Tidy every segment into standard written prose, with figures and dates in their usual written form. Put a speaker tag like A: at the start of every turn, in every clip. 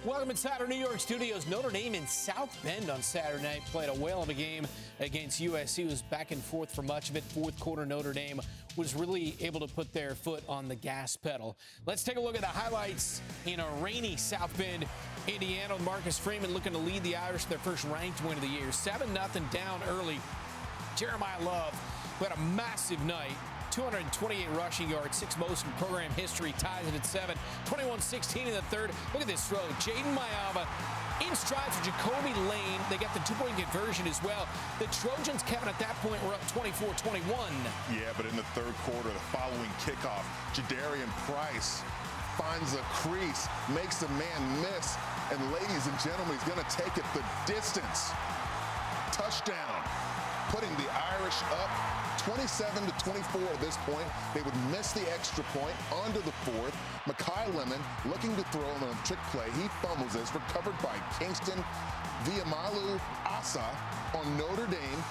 A: Welcome inside our New York studios. Notre Dame in South Bend on Saturday night played a whale of a game against USC. It was back and forth for much of it. Fourth quarter, Notre Dame was really able to put their foot on the gas pedal. Let's take a look at the highlights in a rainy South Bend, Indiana. Marcus Freeman looking to lead the Irish to their first ranked win of the year. 7-0 down early. Jeremiyah Love, who had a massive night. 228 rushing yards, 6th most in program history, ties it at 7. 21-16 in the third. Look at this throw. Jaden Mayava in stride for Jacoby Lane. They got the 2-point conversion as well. The Trojans, Kevin, at that point were up 24-21.
B: Yeah, but in the third quarter, the following kickoff, Jadarian Price finds a crease, makes a man miss, and ladies and gentlemen, he's going to take it the distance. Touchdown, putting the Irish up 27-24 at this point. They would miss the extra point onto the fourth. Makai Lemon looking to throw him on a trick play. He fumbles this, recovered by Kingston. Viamalu Asa on Notre Dame,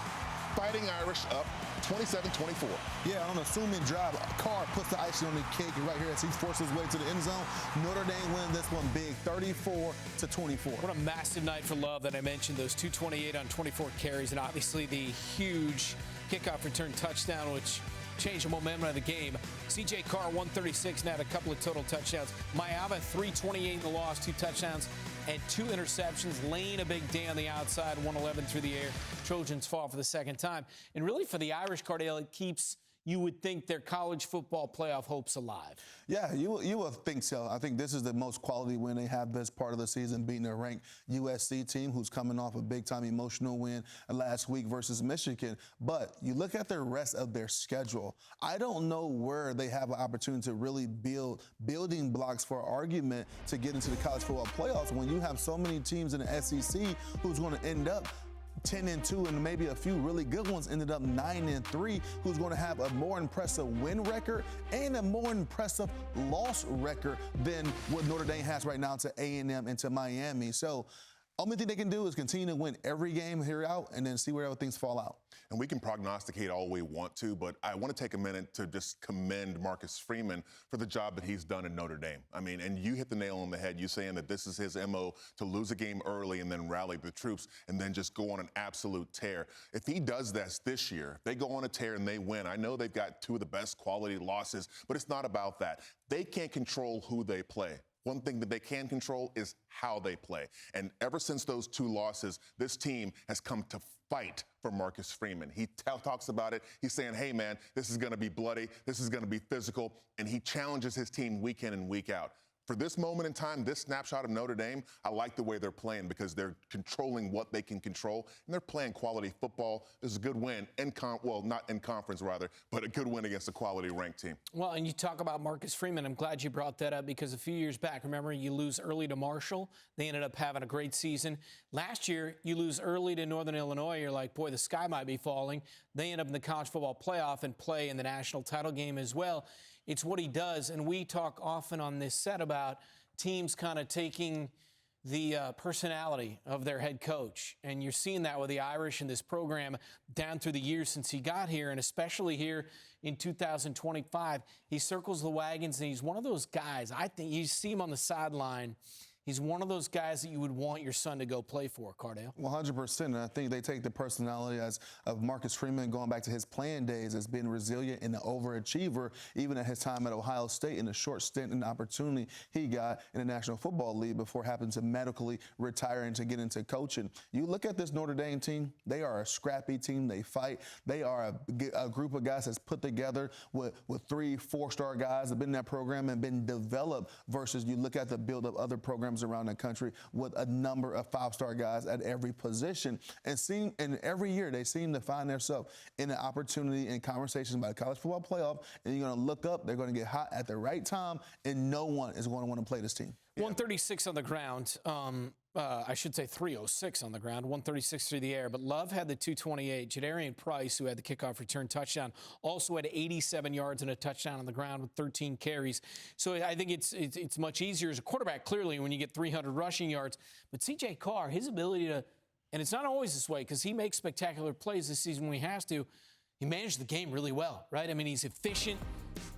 B: fighting Irish up 27-24.
C: Yeah, on an assuming drive, Carr puts the icing on the cake right here as he forces his way to the end zone. Notre Dame wins this one big, 34-24.
A: What a massive night for Love that I mentioned, those 228 on 24 carries, and obviously the huge kickoff return touchdown, which changed the momentum of the game. C.J. Carr, 136, and had a couple of total touchdowns. Mayava, 328 in the loss, 2 touchdowns and 2 interceptions. Lane, a big day on the outside, 111 through the air. Trojans fall for the second time. And really for the Irish, Cardale, it keeps, you would think, their college football playoff hopes alive.
C: Yeah, you would think so. I think this is the most quality win they have this part of the season, beating a ranked USC team who's coming off a big-time emotional win last week versus Michigan. But you look at the rest of their schedule, I don't know where they have an opportunity to really build building blocks for argument to get into the college football playoffs when you have so many teams in the SEC who's going to end up 10-2, and maybe a few really good ones ended up 9-3, who's going to have a more impressive win record and a more impressive loss record than what Notre Dame has right now to A&M and to Miami. So only thing they can do is continue to win every game here out and then see where things fall out.
B: And we can prognosticate all we want to, but I want to take a minute to just commend Marcus Freeman for the job that he's done in Notre Dame. I mean, and you hit the nail on the head. You saying that this is his MO, to lose a game early and then rally the troops and then just go on an absolute tear. If he does this year, they go on a tear and they win. I know they've got 2 of the best quality losses, but it's not about that. They can't control who they play. One thing that they can control is how they play. And ever since those 2 losses, this team has come to fight for Marcus Freeman. He talks about it. He's saying, hey, man, this is going to be bloody. This is going to be physical. And he challenges his team week in and week out. For this moment in time, this snapshot of Notre Dame, I like the way they're playing because they're controlling what they can control, and they're playing quality football. This is a good win, not in conference, rather, but a good win against a quality ranked team.
A: Well, and you talk about Marcus Freeman. I'm glad you brought that up because a few years back, remember, you lose early to Marshall. They ended up having a great season. Last year, you lose early to Northern Illinois. You're like, boy, the sky might be falling. They end up in the college football playoff and play in the national title game as well. It's what he does, and we talk often on this set about teams kind of taking the personality of their head coach, and you're seeing that with the Irish in this program down through the years since he got here, and especially here in 2025. He circles the wagons, and he's one of those guys, I think, you see him on the sideline, he's one of those guys that you would want your son to go play for, Cardale.
C: 100%. And I think they take the personality of Marcus Freeman, going back to his playing days, as being resilient and an overachiever, even at his time at Ohio State, in the short stint and opportunity he got in the National Football League before happening to medically retire and to get into coaching. You look at this Notre Dame team, they are a scrappy team. They fight. They are a group of guys that's put together with 3 4-star guys that have been in that program and been developed versus you look at the build of other programs around the country with a number of 5-star guys at every position. And every year they seem to find themselves in an opportunity in conversations about the college football playoff, and you're going to look up, they're going to get hot at the right time, and no one is going to want to play this team.
A: 136 on the ground. I should say 306 on the ground, 136 through the air. But Love had the 228. Jadarian Price, who had the kickoff return touchdown, also had 87 yards and a touchdown on the ground with 13 carries. So I think it's much easier as a quarterback, clearly, when you get 300 rushing yards. But C.J. Carr, his ability to, and it's not always this way because he makes spectacular plays this season when he has to, he managed the game really well, right? I mean, he's efficient.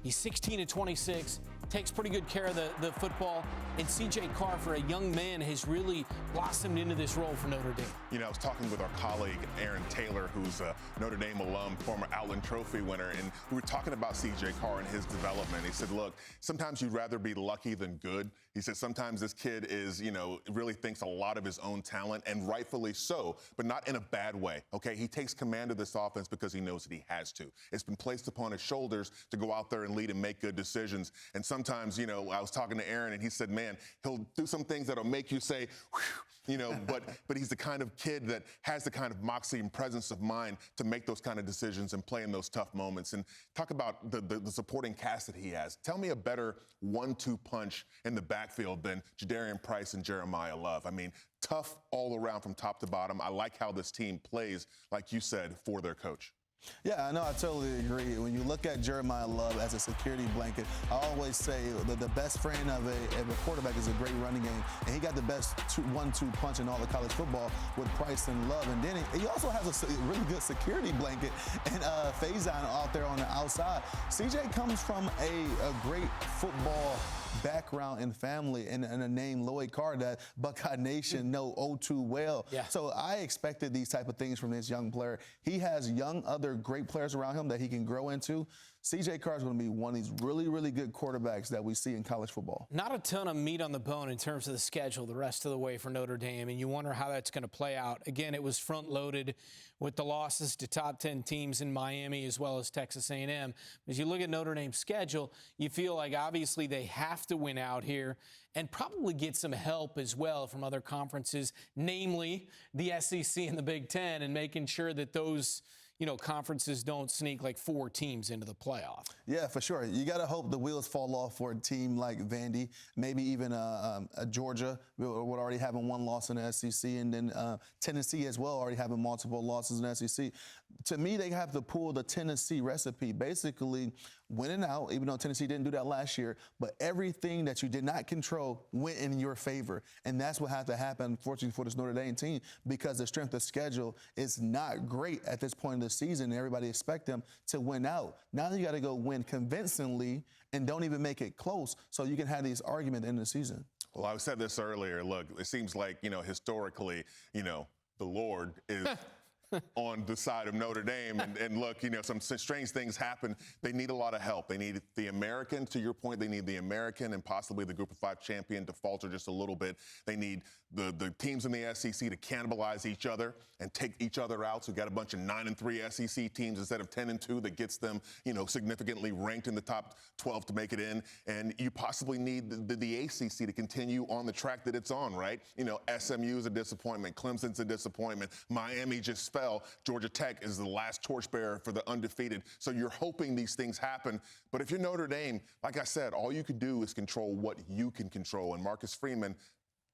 A: He's 16 of 26, takes pretty good care of the football. And C.J. Carr, for a young man, has really blossomed into this role for Notre Dame.
B: You know, I was talking with our colleague, Aaron Taylor, who's a Notre Dame alum, former Outland Trophy winner, and we were talking about C.J. Carr and his development. He said, look, sometimes you'd rather be lucky than good. He said sometimes this kid is, you know, really thinks a lot of his own talent, and rightfully so, but not in a bad way, okay? He takes command of this offense because he knows that he has to. It's been placed upon his shoulders to go out there and lead and make good decisions. And sometimes, you know, I was talking to Aaron, and he said, man, he'll do some things that'll make you say, whew, you know, but he's the kind of kid that has the kind of moxie and presence of mind to make those kind of decisions and play in those tough moments. And talk about the supporting cast that he has. Tell me a better 1-2 punch in the backfield than Jadarian Price and Jeremiyah Love. I mean, tough all around from top to bottom. I like how this team plays, like you said, for their coach.
C: Yeah, I know. I totally agree. When you look at Jeremiyah Love as a security blanket, I always say that the best friend of a quarterback is a great running game, and he got the best 1-2 punch in all of college football with Price and Love. And then he also has a really good security blanket and Faison out there on the outside. CJ comes from a great football background and family and a name, Lloyd Carr, that Buckeye Nation know oh too well.
A: Yeah.
C: So I expected these type of things from this young player. He has other great players around him that he can grow into. C.J. Carr is going to be one of these really, really good quarterbacks that we see in college football.
A: Not a ton of meat on the bone in terms of the schedule the rest of the way for Notre Dame, and you wonder how that's going to play out. Again, it was front-loaded with the losses to top 10 teams in Miami as well as Texas A&M. As you look at Notre Dame's schedule, you feel like obviously they have to win out here and probably get some help as well from other conferences, namely the SEC and the Big Ten, and making sure that those conferences don't sneak like 4 teams into the playoff.
C: Yeah, for sure. You got to hope the wheels fall off for a team like Vandy, maybe even Georgia, would already having 1 loss in the SEC, and then Tennessee as well, already having multiple losses in the SEC. To me, they have to pull the Tennessee recipe, basically winning out, even though Tennessee didn't do that last year, but everything that you did not control went in your favor. And that's what had to happen, unfortunately, for this Notre Dame team, because the strength of schedule is not great at this point in the season. Everybody expect them to win out. Now you got to go win convincingly and don't even make it close so you can have these arguments in the season.
B: Well, I said this earlier. Look, it seems like, historically, the Lord is on the side of Notre Dame. And look, some strange things happen. They need a lot of help. They need the American, to your point, they need the American and possibly the Group of 5 champion to falter just a little bit. They need the teams in the SEC to cannibalize each other and take each other out. So we've got a bunch of 9-3 SEC teams instead of 10-2 that gets them, significantly ranked in the top 12 to make it in. And you possibly need the ACC to continue on the track that it's on, right? SMU is a disappointment. Clemson's a disappointment. Miami just fell. Georgia Tech is the last torchbearer for the undefeated. So you're hoping these things happen. But if you're Notre Dame, like I said, all you can do is control what you can control. And Marcus Freeman,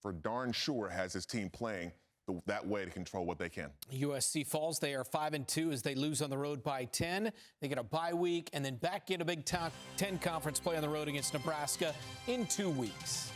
B: for darn sure, has his team playing that way to control what they can.
A: USC falls. They are 5-2 as they lose on the road by 10. They get a bye week and then back in a Big Ten Conference play on the road against Nebraska in 2 weeks.